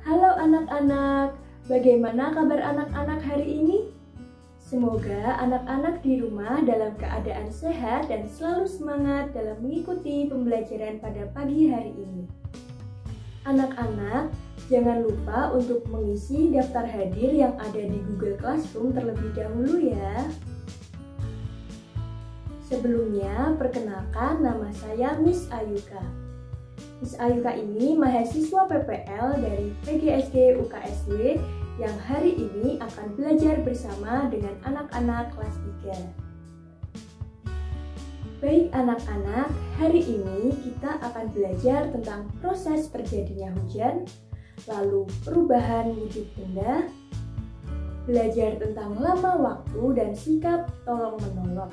Halo anak-anak, bagaimana kabar anak-anak hari ini? Semoga anak-anak di rumah dalam keadaan sehat dan selalu semangat dalam mengikuti pembelajaran pada pagi hari ini. Anak-anak, jangan lupa untuk mengisi daftar hadir yang ada di Google Classroom terlebih dahulu ya. Sebelumnya, perkenalkan nama saya Miss Ayuka. Miss Ayuka ini mahasiswa PPL dari PGSD UKSW yang hari ini akan belajar bersama dengan anak-anak kelas 3. Baik anak-anak, hari ini kita akan belajar tentang proses terjadinya hujan, lalu perubahan wujud benda, belajar tentang lama waktu dan sikap tolong-menolong.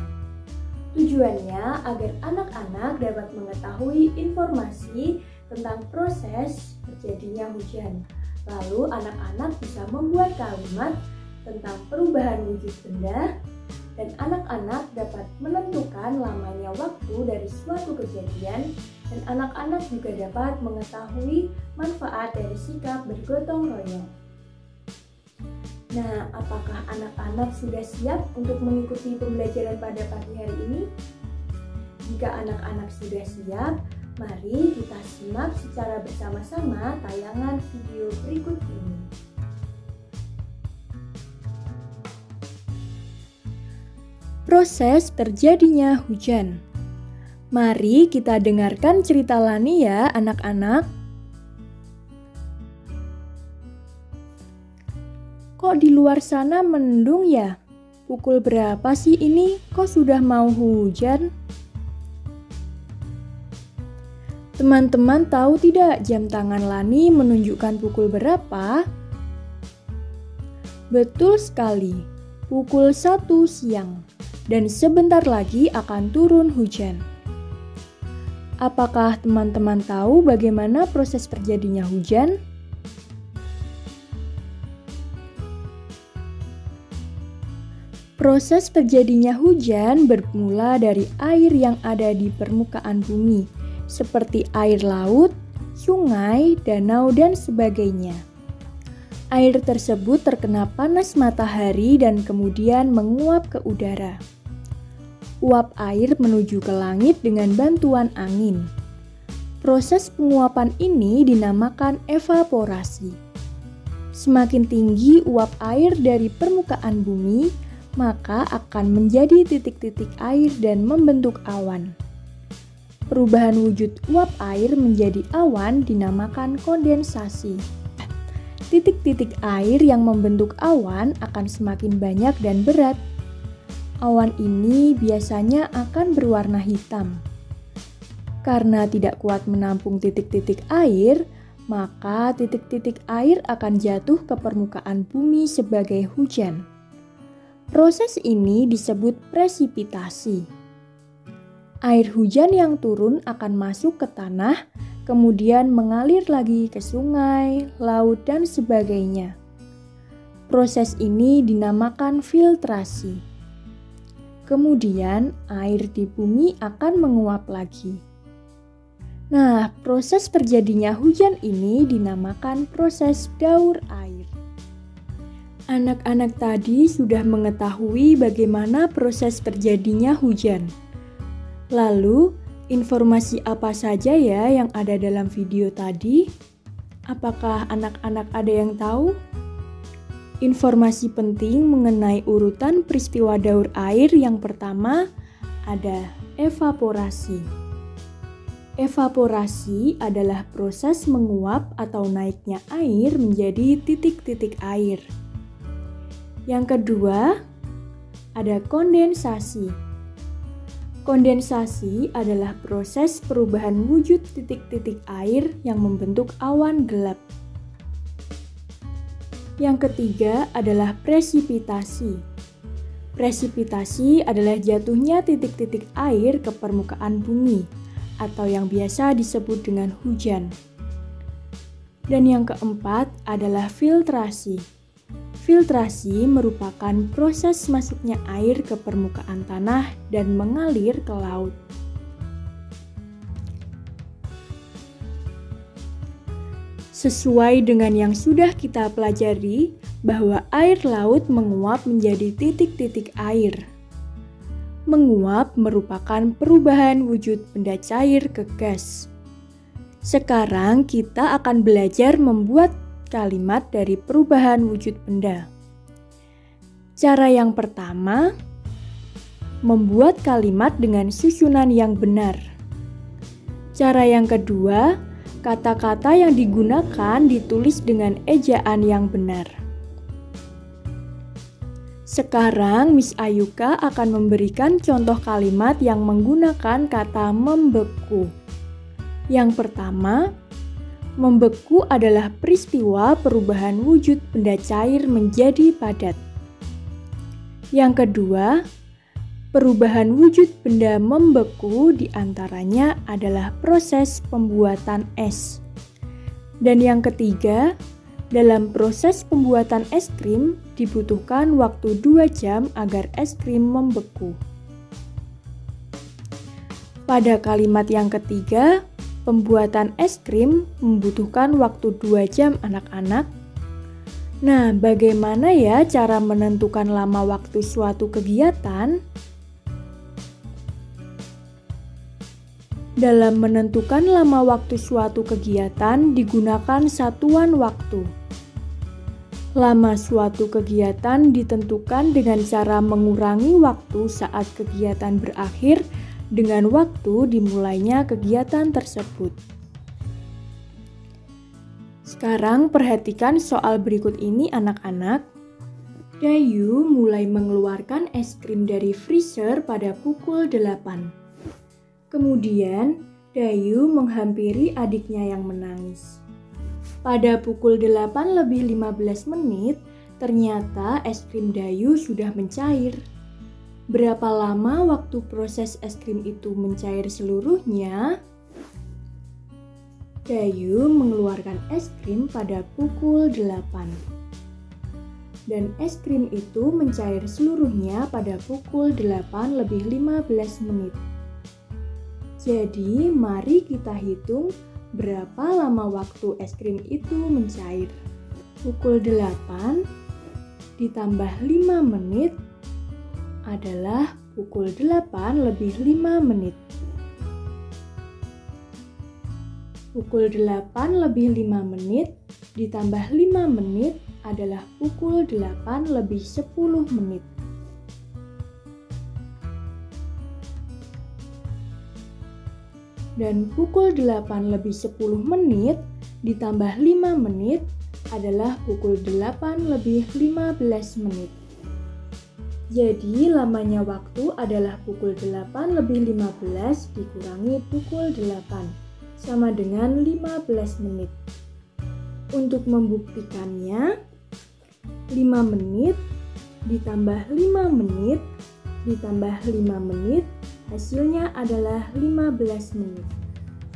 Tujuannya agar anak-anak dapat mengetahui informasi tentang proses terjadinya hujan. Lalu anak-anak bisa membuat kalimat tentang perubahan wujud benda dan anak-anak dapat menentukan lamanya waktu dari suatu kejadian dan anak-anak juga dapat mengetahui manfaat dari sikap bergotong royong. Nah, apakah anak-anak sudah siap untuk mengikuti pembelajaran pada pagi hari ini? Jika anak-anak sudah siap, mari kita simak secara bersama-sama tayangan video berikut ini. Proses terjadinya hujan. Mari kita dengarkan cerita Lani ya, anak-anak. Kok di luar sana mendung ya? Pukul berapa sih ini? Kok sudah mau hujan? Teman-teman tahu tidak jam tangan Lani menunjukkan pukul berapa? Betul sekali, pukul 1 siang. Dan sebentar lagi akan turun hujan. Apakah teman-teman tahu bagaimana proses terjadinya hujan? Proses terjadinya hujan bermula dari air yang ada di permukaan bumi, seperti air laut, sungai, danau, dan sebagainya. Air tersebut terkena panas matahari dan kemudian menguap ke udara. Uap air menuju ke langit dengan bantuan angin. Proses penguapan ini dinamakan evaporasi. Semakin tinggi uap air dari permukaan bumi, maka akan menjadi titik-titik air dan membentuk awan. Perubahan wujud uap air menjadi awan dinamakan kondensasi. Titik-titik air yang membentuk awan akan semakin banyak dan berat. Awan ini biasanya akan berwarna hitam. Karena tidak kuat menampung titik-titik air, maka titik-titik air akan jatuh ke permukaan bumi sebagai hujan. Proses ini disebut presipitasi. Air hujan yang turun akan masuk ke tanah, kemudian mengalir lagi ke sungai, laut, dan sebagainya. Proses ini dinamakan filtrasi. Kemudian air di bumi akan menguap lagi. Nah, proses terjadinya hujan ini dinamakan proses daur air. Anak-anak tadi sudah mengetahui bagaimana proses terjadinya hujan. Lalu, informasi apa saja ya yang ada dalam video tadi? Apakah anak-anak ada yang tahu? Informasi penting mengenai urutan peristiwa daur air yang pertama ada evaporasi. Evaporasi adalah proses menguap atau naiknya air menjadi titik-titik air. Yang kedua, ada kondensasi. Kondensasi adalah proses perubahan wujud titik-titik air yang membentuk awan gelap. Yang ketiga adalah presipitasi. Presipitasi adalah jatuhnya titik-titik air ke permukaan bumi, atau yang biasa disebut dengan hujan. Dan yang keempat adalah filtrasi. Filtrasi merupakan proses masuknya air ke permukaan tanah dan mengalir ke laut. Sesuai dengan yang sudah kita pelajari, bahwa air laut menguap menjadi titik-titik air. Menguap merupakan perubahan wujud benda cair ke gas. Sekarang kita akan belajar membuat kalimat dari perubahan wujud benda. Cara yang pertama, membuat kalimat dengan susunan yang benar. Cara yang kedua, kata-kata yang digunakan ditulis dengan ejaan yang benar. Sekarang Miss Ayuka akan memberikan contoh kalimat yang menggunakan kata membeku. Yang pertama, membeku adalah peristiwa perubahan wujud benda cair menjadi padat. Yang kedua, perubahan wujud benda membeku diantaranya adalah proses pembuatan es. Dan yang ketiga, dalam proses pembuatan es krim dibutuhkan waktu 2 jam agar es krim membeku. Pada kalimat yang ketiga, pembuatan es krim membutuhkan waktu 2 jam anak-anak. Nah, bagaimana ya cara menentukan lama waktu suatu kegiatan? Dalam menentukan lama waktu suatu kegiatan digunakan satuan waktu. Lama suatu kegiatan ditentukan dengan cara mengurangi waktu saat kegiatan berakhir dengan waktu dimulainya kegiatan tersebut. Sekarang perhatikan soal berikut ini anak-anak. Dayu mulai mengeluarkan es krim dari freezer pada pukul 8. Kemudian, Dayu menghampiri adiknya yang menangis. Pada pukul 8:15, ternyata es krim Dayu sudah mencair. Berapa lama waktu proses es krim itu mencair seluruhnya? Dayu mengeluarkan es krim pada pukul 8. Dan es krim itu mencair seluruhnya pada pukul 8:15. Jadi, mari kita hitung berapa lama waktu es krim itu mencair. Pukul 8 ditambah 5 menit adalah pukul 8:05. Pukul 8:05 ditambah 5 menit adalah pukul 8:10. Dan pukul 8:10 ditambah 5 menit adalah pukul 8:15. Jadi lamanya waktu adalah pukul 8:15 dikurangi pukul 8 sama dengan 15 menit. Untuk membuktikannya, 5 menit ditambah 5 menit ditambah 5 menit hasilnya adalah 15 menit.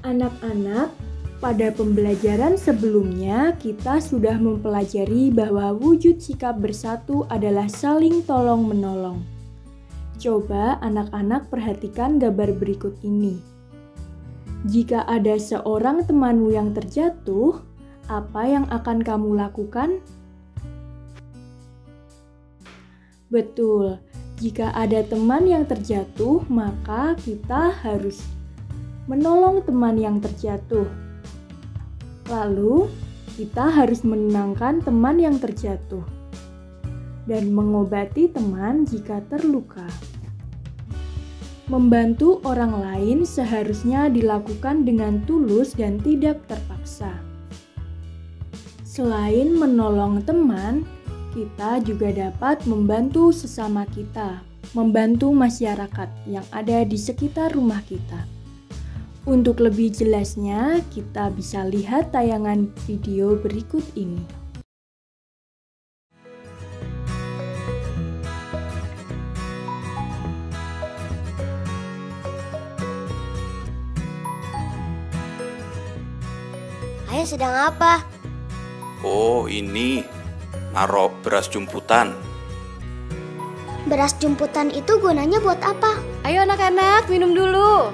Anak-anak, pada pembelajaran sebelumnya kita sudah mempelajari bahwa wujud sikap bersatu adalah saling tolong-menolong. Coba anak-anak perhatikan gambar berikut ini. Jika ada seorang temanmu yang terjatuh, apa yang akan kamu lakukan? Betul. Jika ada teman yang terjatuh, maka kita harus menolong teman yang terjatuh. Lalu, kita harus menenangkan teman yang terjatuh dan mengobati teman jika terluka. Membantu orang lain seharusnya dilakukan dengan tulus dan tidak terpaksa. Selain menolong teman, kita juga dapat membantu sesama kita, membantu masyarakat yang ada di sekitar rumah kita. Untuk lebih jelasnya, kita bisa lihat tayangan video berikut ini. Ayah sedang apa? Oh, ini naruh beras jumputan. Beras jumputan itu gunanya buat apa? Ayo anak-anak, minum dulu.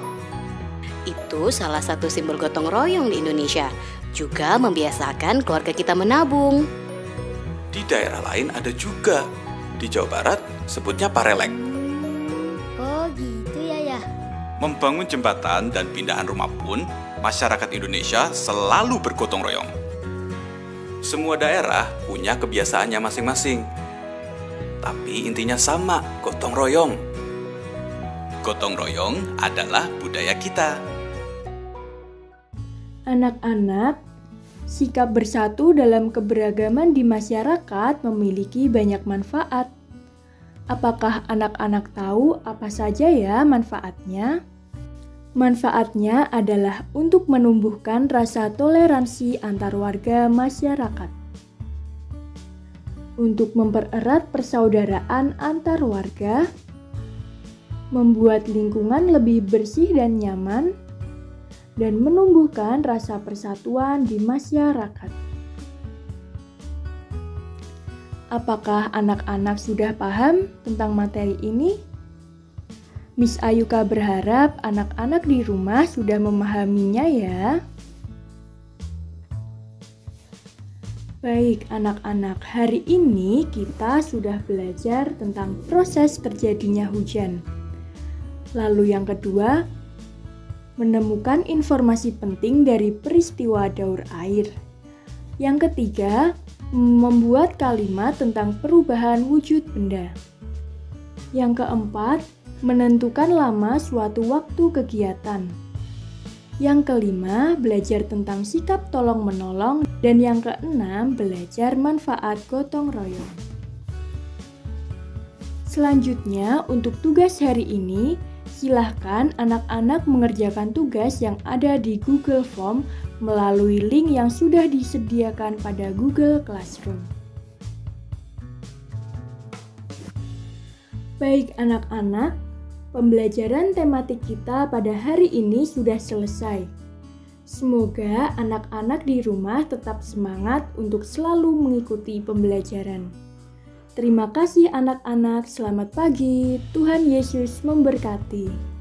itu salah satu simbol gotong royong di Indonesia. Juga membiasakan keluarga kita menabung. Di daerah lain ada juga. Di Jawa Barat sebutnya parelek. Oh gitu ya. Membangun jembatan dan pindahan rumah pun, masyarakat Indonesia selalu bergotong royong. Semua daerah punya kebiasaannya masing-masing. Tapi intinya sama, gotong royong. Gotong royong adalah budaya kita. Anak-anak, sikap bersatu dalam keberagaman di masyarakat memiliki banyak manfaat. Apakah anak-anak tahu apa saja ya manfaatnya? Manfaatnya adalah untuk menumbuhkan rasa toleransi antar warga masyarakat, untuk mempererat persaudaraan antar warga, membuat lingkungan lebih bersih dan nyaman, dan menumbuhkan rasa persatuan di masyarakat. Apakah anak-anak sudah paham tentang materi ini? Miss Ayuka berharap anak-anak di rumah sudah memahaminya ya. Baik anak-anak, hari ini kita sudah belajar tentang proses terjadinya hujan. Lalu yang kedua, menemukan informasi penting dari peristiwa daur air. Yang ketiga, membuat kalimat tentang perubahan wujud benda. Yang keempat, menentukan lama suatu waktu kegiatan. Yang kelima, belajar tentang sikap tolong-menolong. Dan yang keenam, belajar manfaat gotong royong. Selanjutnya, untuk tugas hari ini, silahkan anak-anak mengerjakan tugas yang ada di Google Form melalui link yang sudah disediakan pada Google Classroom. Baik anak-anak, pembelajaran tematik kita pada hari ini sudah selesai. Semoga anak-anak di rumah tetap semangat untuk selalu mengikuti pembelajaran. Terima kasih anak-anak, selamat pagi, Tuhan Yesus memberkati.